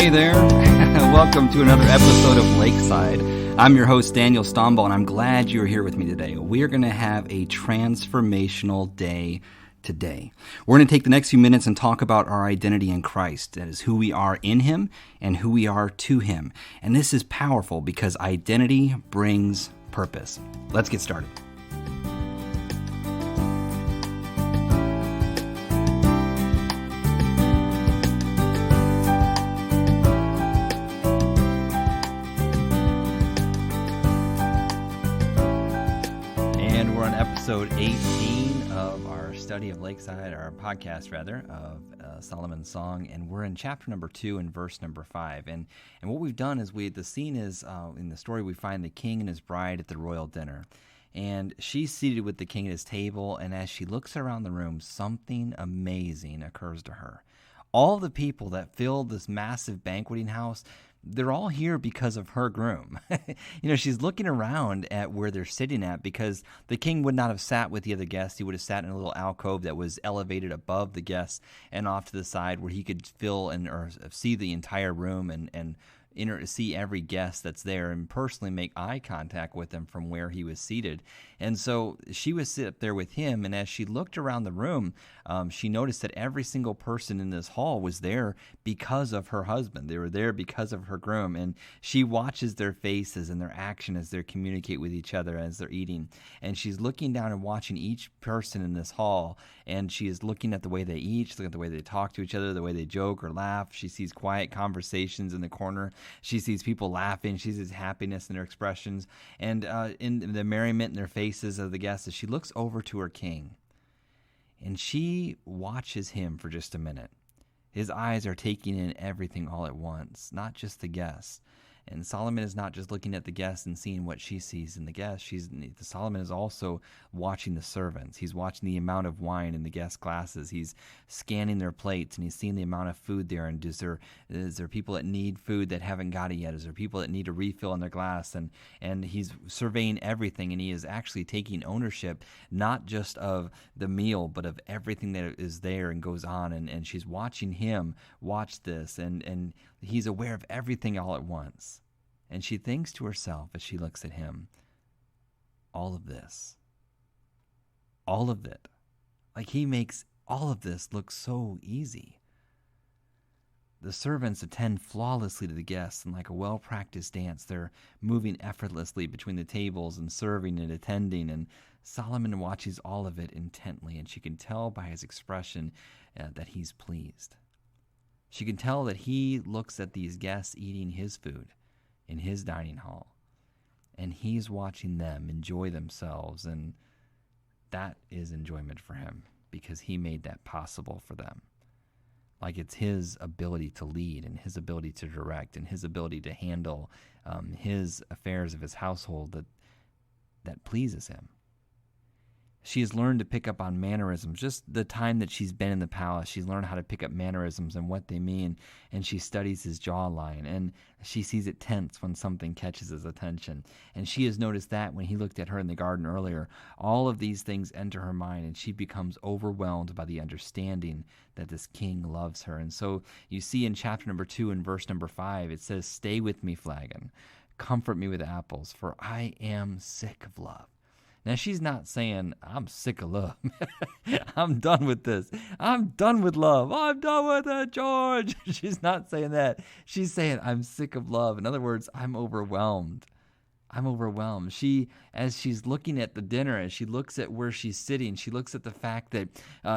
Hey there, welcome to another episode of Lakeside. I'm your host, Daniel Stomball, and I'm glad you're here with me today. We're going to have a transformational day today. We're going to take the next few minutes and talk about our identity in Christ. That is who we are in Him and who we are to Him. And this is powerful because identity brings purpose. Let's get started. Episode 18 of our study of Lakeside, our podcast rather, of Solomon's Song, and we're in chapter number 2 and verse number 5. And what we've done is the scene is, in the story, we find the king and his bride at the royal dinner. And she's seated with the king at his table, and as she looks around the room, something amazing occurs to her. All the people that filled this massive banqueting house, they're all here because of her groom. She's looking around at where they're sitting at because the king would not have sat with the other guests. He would have sat in a little alcove that was elevated above the guests and off to the side where he could or see the entire room and see every guest that's there and personally make eye contact with them from where he was seated. And so she was sit up there with him, and as she looked around the room, she noticed that every single person in this hall was there because of her husband. They were there because of her groom, and she watches their faces and their action as they communicate with each other as they're eating. And she's looking down and watching each person in this hall, and she is looking at the way they eat, she's looking at the way they talk to each other, the way they joke or laugh. She sees quiet conversations in the corner. She sees people laughing. She sees happiness in their expressions and in the merriment in their faces of the guests as she looks over to her king. And she watches him for just a minute. His eyes are taking in everything all at once, not just the guests. And Solomon is not just looking at the guests and seeing what she sees in the guests. Solomon is also watching the servants. He's watching the amount of wine in the guest glasses. He's scanning their plates, and he's seeing the amount of food there. And is there people that need food that haven't got it yet? Is there people that need a refill in their glass? And he's surveying everything, and he is actually taking ownership, not just of the meal, but of everything that is there and goes on. And she's watching him watch this, and he's aware of everything all at once. And she thinks to herself as she looks at him, all of this, all of it, like he makes all of this look so easy. The servants attend flawlessly to the guests, and like a well-practiced dance, they're moving effortlessly between the tables and serving and attending, and Solomon watches all of it intently, and she can tell by his expression that he's pleased. She can tell that he looks at these guests eating his food in his dining hall, and he's watching them enjoy themselves, and that is enjoyment for him because he made that possible for them. Like it's his ability to lead and his ability to direct and his ability to handle his affairs of his household that pleases him. She has learned to pick up on mannerisms. Just the time that she's been in the palace, she's learned how to pick up mannerisms and what they mean, and she studies his jawline, and she sees it tense when something catches his attention. And she has noticed that when he looked at her in the garden earlier, all of these things enter her mind, and she becomes overwhelmed by the understanding that this king loves her. And so you see in chapter number 2 and verse number 5, it says, "Stay with me, flagon. Comfort me with apples, for I am sick of love." Now, she's not saying, I'm sick of love. I'm done with this. I'm done with love. I'm done with it, George. She's not saying that. She's saying, I'm sick of love. In other words, I'm overwhelmed. I'm overwhelmed. As she's looking at the dinner, as she looks at where she's sitting, she looks at the fact that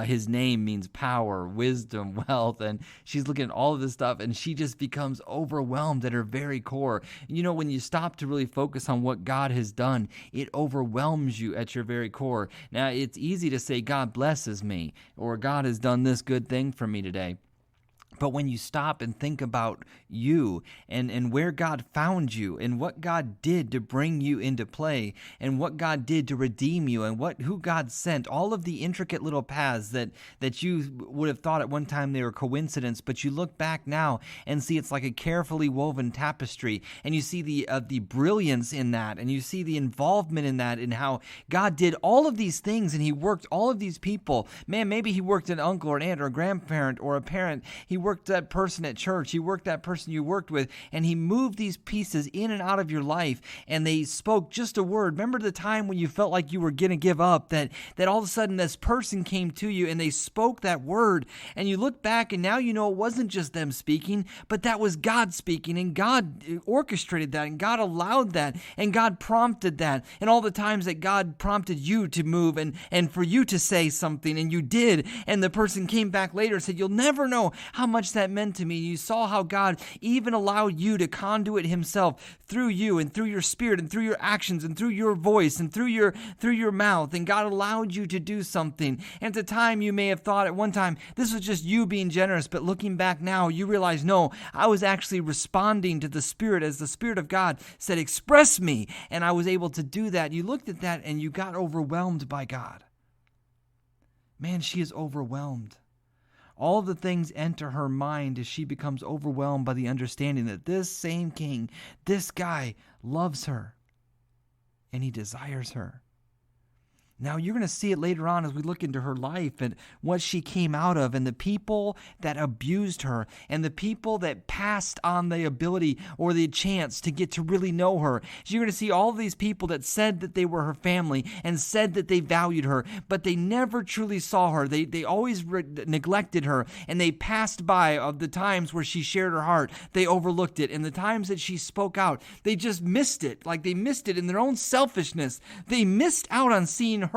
his name means power, wisdom, wealth, and she's looking at all of this stuff, and she just becomes overwhelmed at her very core. When you stop to really focus on what God has done, it overwhelms you at your very core. Now, it's easy to say, God blesses me, or God has done this good thing for me today. But when you stop and think about you and where God found you and what God did to bring you into play and what God did to redeem you and who God sent, all of the intricate little paths that you would have thought at one time they were coincidence, but you look back now and see it's like a carefully woven tapestry, and you see the brilliance in that, and you see the involvement in that, and how God did all of these things and he worked all of these people. Man, maybe he worked an uncle or an aunt or a grandparent or a parent. He worked worked that person at church. He worked that person you worked with, and he moved these pieces in and out of your life, and they spoke just a word. Remember the time when you felt like you were going to give up, that all of a sudden this person came to you and they spoke that word, and you look back and now you know it wasn't just them speaking, but that was God speaking, and God orchestrated that, and God allowed that, and God prompted that, and all the times that God prompted you to move and for you to say something, and you did, and the person came back later and said, you'll never know how much that meant to me. You saw how God even allowed you to conduit himself through you and through your spirit and through your actions and through your voice and through your mouth, and God allowed you to do something. And at the time you may have thought at one time this was just you being generous, but looking back now you realize, no, I was actually responding to the Spirit as the Spirit of God said, express me, and I was able to do that. You looked at that and you got overwhelmed by God. Man, she is overwhelmed. All of the things enter her mind as she becomes overwhelmed by the understanding that this same king, this guy, loves her and he desires her. Now, you're going to see it later on as we look into her life and what she came out of, and the people that abused her and the people that passed on the ability or the chance to get to really know her. So you're going to see all of these people that said that they were her family and said that they valued her, but they never truly saw her. They always neglected her, and they passed by of the times where she shared her heart. They overlooked it. And the times that she spoke out, they just missed it. Like they missed it in their own selfishness. They missed out on seeing her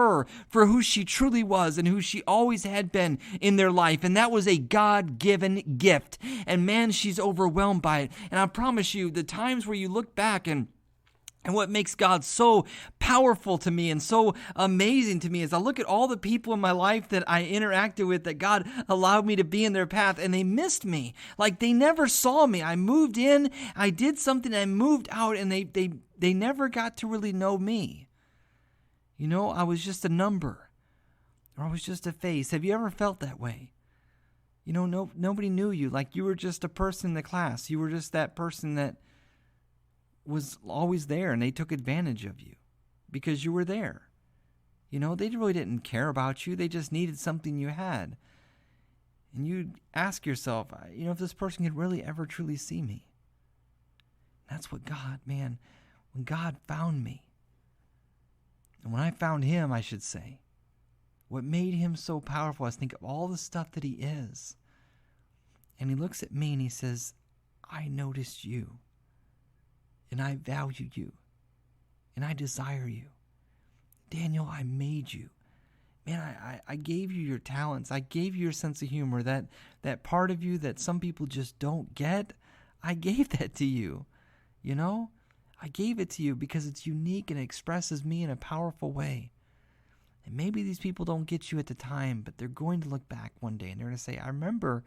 for who she truly was and who she always had been in their life. And that was a God-given gift. And man, she's overwhelmed by it. And I promise you, the times where you look back and what makes God so powerful to me and so amazing to me is I look at all the people in my life that I interacted with, that God allowed me to be in their path, and they missed me. Like they never saw me. I moved in, I did something, I moved out, and they never got to really know me. You know, I was just a number, or I was just a face. Have you ever felt that way? You know, nobody knew you. Like you were just a person in the class. You were just that person that was always there, and they took advantage of you because you were there. You know, they really didn't care about you. They just needed something you had. And you'd ask yourself, you know, if this person could really ever truly see me. That's what God, man, when God found me, and when I found him, I should say, what made him so powerful is think of all the stuff that he is. And he looks at me and he says, I noticed you, and I value you, and I desire you. Daniel, I made you. Man, I gave you your talents. I gave you your sense of humor, that part of you that some people just don't get. I gave that to you, you know? I gave it to you because it's unique and it expresses me in a powerful way. And maybe these people don't get you at the time, but they're going to look back one day and they're going to say, I remember,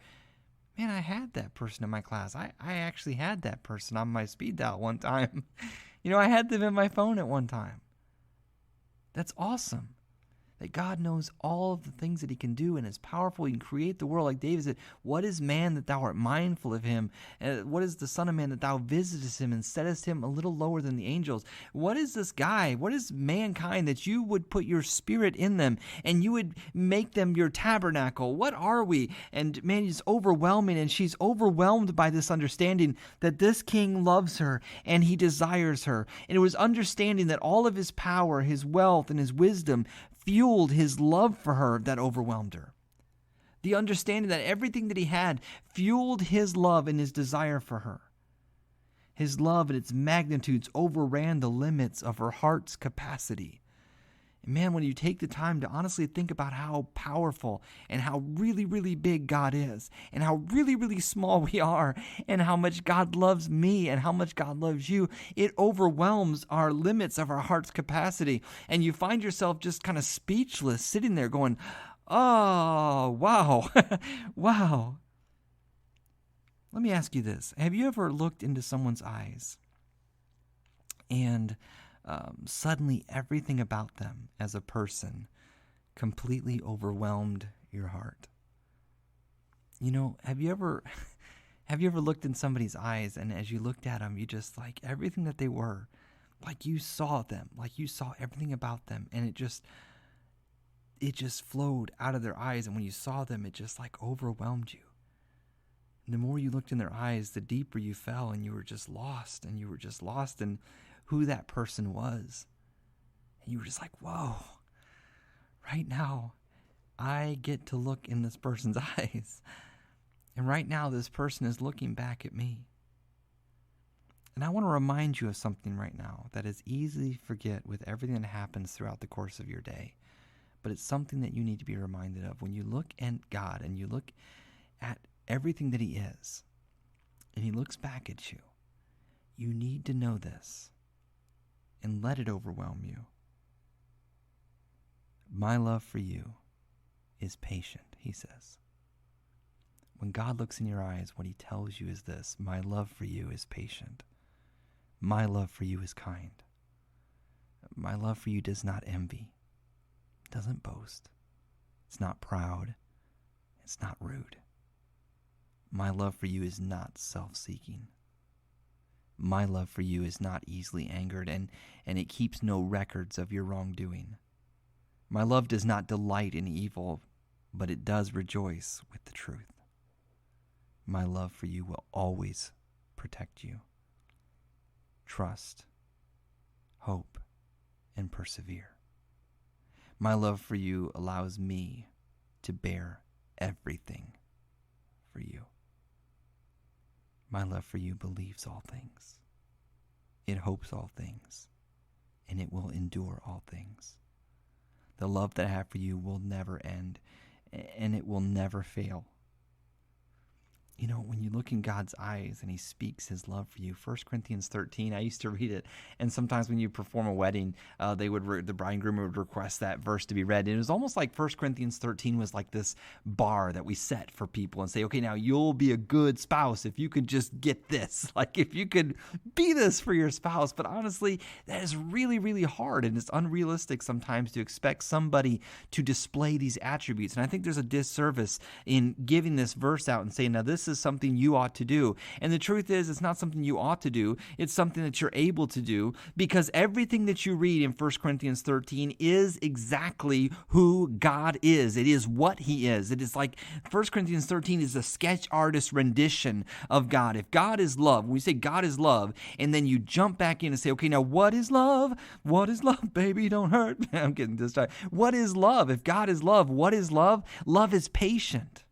man, I had that person in my class. I actually had that person on my speed dial one time. You know, I had them in my phone at one time. That's awesome. That God knows all of the things that he can do and is powerful. He can create the world. Like David said, what is man that thou art mindful of him? What is the son of man that thou visitest him and settest him a little lower than the angels? What is this guy? What is mankind that you would put your spirit in them and you would make them your tabernacle? What are we? And man, it's overwhelming, and she's overwhelmed by this understanding that this king loves her and he desires her. And it was understanding that all of his power, his wealth, and his wisdom fueled his love for her that overwhelmed her. The understanding that everything that he had fueled his love and his desire for her. His love and its magnitudes overran the limits of her heart's capacity. And man, when you take the time to honestly think about how powerful and how really, really big God is, and how really, really small we are, and how much God loves me and how much God loves you, it overwhelms our limits of our heart's capacity. And you find yourself just kind of speechless, sitting there going, oh, wow, wow. Let me ask you this. Have you ever looked into someone's eyes and suddenly everything about them as a person completely overwhelmed your heart? You know, have you ever looked in somebody's eyes, and as you looked at them, you just like everything that they were, like you saw them, like you saw everything about them, and it just flowed out of their eyes, and when you saw them, it just like overwhelmed you. And the more you looked in their eyes, the deeper you fell, and you were just lost, and you were just lost in who that person was. And you were just like, whoa, right now, I get to look in this person's eyes. And right now, this person is looking back at me. And I want to remind you of something right now that is easy to forget with everything that happens throughout the course of your day. But it's something that you need to be reminded of. When you look at God and you look at everything that He is, and He looks back at you, you need to know this and let it overwhelm you. My love for you is patient, He says. When God looks in your eyes, what He tells you is this: my love for you is patient. My love for you is kind. My love for you does not envy, doesn't boast. It's not proud. It's not rude. My love for you is not self-seeking. My love for you is not easily angered, and it keeps no records of your wrongdoing. My love does not delight in evil, but it does rejoice with the truth. My love for you will always protect you. Trust, hope, and persevere. My love for you allows me to bear everything for you. My love for you believes all things. It hopes all things, and it will endure all things. The love that I have for you will never end, and it will never fail. You know, when you look in God's eyes and He speaks His love for you, 1 Corinthians 13, I used to read it, and sometimes when you perform a wedding, the bride and groom would request that verse to be read. And it was almost like 1 Corinthians 13 was like this bar that we set for people and say, okay, now you'll be a good spouse if you could just get this. Like if you could be this for your spouse. But honestly, that is really, really hard, and it's unrealistic sometimes to expect somebody to display these attributes. And I think there's a disservice in giving this verse out and saying, now this is something you ought to do. And the truth is, it's not something you ought to do. It's something that you're able to do, because everything that you read in 1 Corinthians 13 is exactly who God is. It is what He is. It is like 1 Corinthians 13 is a sketch artist rendition of God. If God is love, when we say God is love, and then you jump back in and say, okay, now what is love? What is love? Baby, don't hurt. I'm getting distracted. What is love? If God is love, what is love? Love is patient.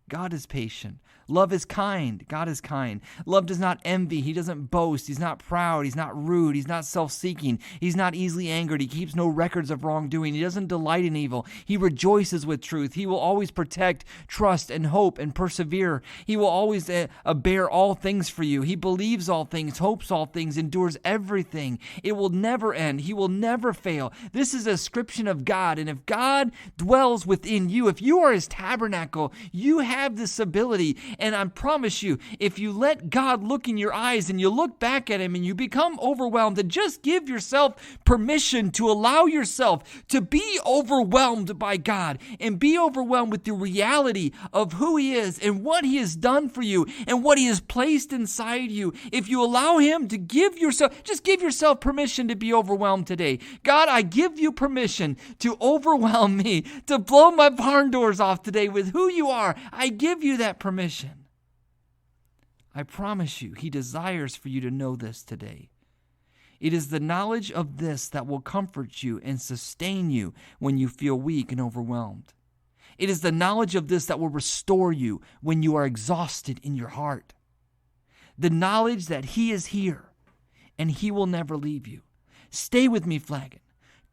God is patient. Love is kind. God is kind. Love does not envy. He doesn't boast. He's not proud. He's not rude. He's not self-seeking. He's not easily angered. He keeps no records of wrongdoing. He doesn't delight in evil. He rejoices with truth. He will always protect, trust, and hope, and persevere. He will always bear all things for you. He believes all things, hopes all things, endures everything. It will never end. He will never fail. This is a description of God, and if God dwells within you, if you are His tabernacle, you have this ability. And I promise you, if you let God look in your eyes and you look back at Him and you become overwhelmed, and just give yourself permission to allow yourself to be overwhelmed by God and be overwhelmed with the reality of who He is and what He has done for you and what He has placed inside you. If you allow Him to give yourself permission to be overwhelmed today. God, I give you permission to overwhelm me, to blow my barn doors off today with who you are. I give you that permission. I promise you, He desires for you to know this today. It is the knowledge of this that will comfort you and sustain you when you feel weak and overwhelmed. It is the knowledge of this that will restore you when you are exhausted in your heart. The knowledge that He is here and He will never leave you. Stay with me, Flagon.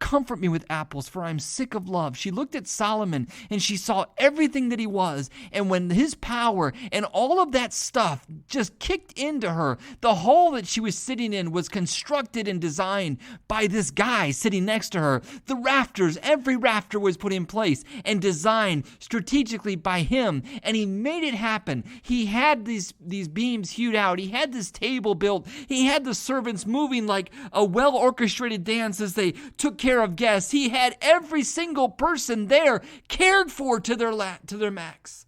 Comfort me with apples, for I am sick of love. She looked at Solomon and she saw everything that he was. And when his power and all of that stuff just kicked into her, the hole that she was sitting in was constructed and designed by this guy sitting next to her. The rafters, every rafter was put in place and designed strategically by him. And he made it happen. He had these beams hewed out. He had this table built. He had the servants moving like a well-orchestrated dance as they took care of guests. He had every single person there cared for to their max.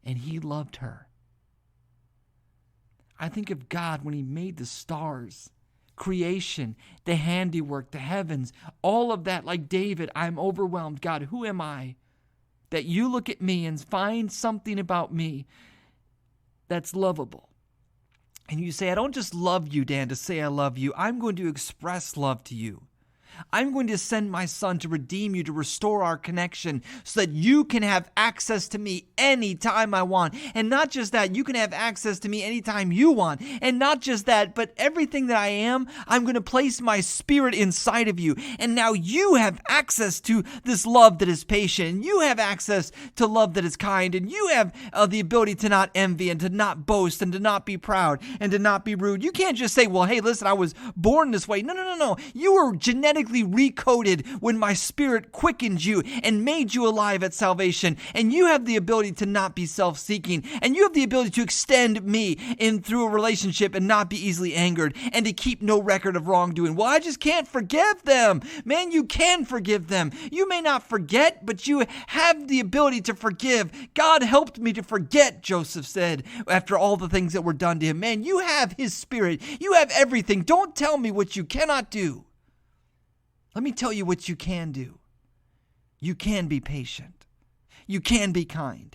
And He loved her. I think of God when He made the stars, creation, the handiwork, the heavens, all of that. Like David, I'm overwhelmed. God, who am I that you look at me and find something about me that's lovable. And you say, I don't just love you, Dan, to say I love you. I'm going to express love to you. I'm going to send my son to redeem you, to restore our connection so that you can have access to me anytime I want. And not just that, you can have access to me anytime you want. And not just that, but everything that I am, I'm going to place my spirit inside of you. And now you have access to this love that is patient. And you have access to love that is kind. And you have the ability to not envy and to not boast and to not be proud and to not be rude. You can't just say, well, hey, listen, I was born this way. No. You were genetically recoded when my spirit quickened you and made you alive at salvation. And you have the ability to not be self-seeking. And you have the ability to extend me in through a relationship and not be easily angered and to keep no record of wrongdoing. Well, I just can't forgive them. Man, you can forgive them. You may not forget, but you have the ability to forgive. God helped me to forget, Joseph said, after all the things that were done to him. Man, you have his spirit. You have everything. Don't tell me what you cannot do. Let me tell you what you can do. You can be patient. You can be kind.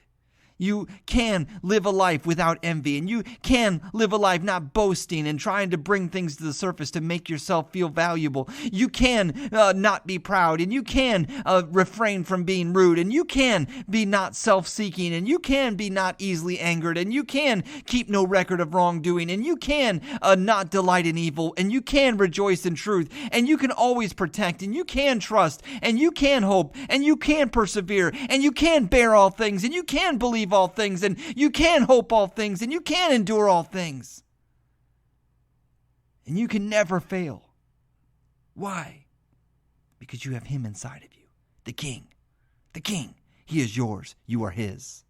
You can live a life without envy, and you can live a life not boasting and trying to bring things to the surface to make yourself feel valuable. You can not be proud, and you can refrain from being rude, and you can be not self-seeking, and you can be not easily angered, and you can keep no record of wrongdoing, and you can not delight in evil, and you can rejoice in truth, and you can always protect, and you can trust, and you can hope, and you can persevere, and you can bear all things, and you can believe all things, and you can hope all things, and you can endure all things. And you can never fail. Why? Because you have him inside of you. The King. The King. He is yours. You are his.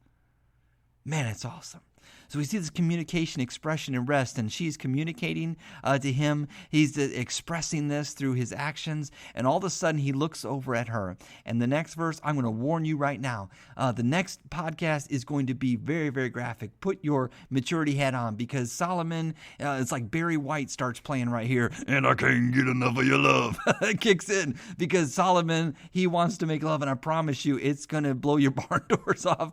Man, it's awesome. So we see this communication, expression, and rest, and she's communicating to him. He's expressing this through his actions, and all of a sudden he looks over at her. And the next verse, I'm going to warn you right now, the next podcast is going to be very, very graphic. Put your maturity hat on, because Solomon, it's like Barry White starts playing right here, and I can't get enough of your love. It kicks in, because Solomon, he wants to make love, and I promise you, it's going to blow your barn doors off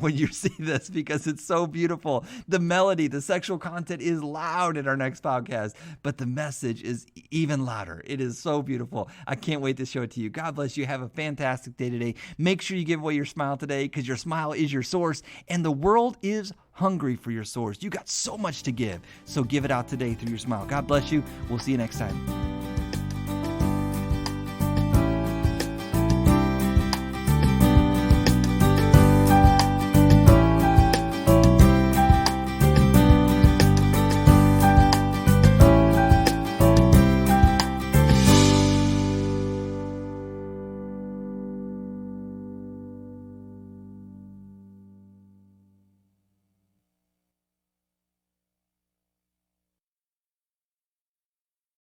when you see this, because it's so beautiful. The melody, the sexual content is loud in our next podcast, but the message is even louder. It is so beautiful. I can't wait to show it to you. God bless you. Have a fantastic day today. Make sure you give away your smile today, because your smile is your source, and the world is hungry for your source. You got so much to give, so give it out today through your smile. God bless you. We'll see you next time.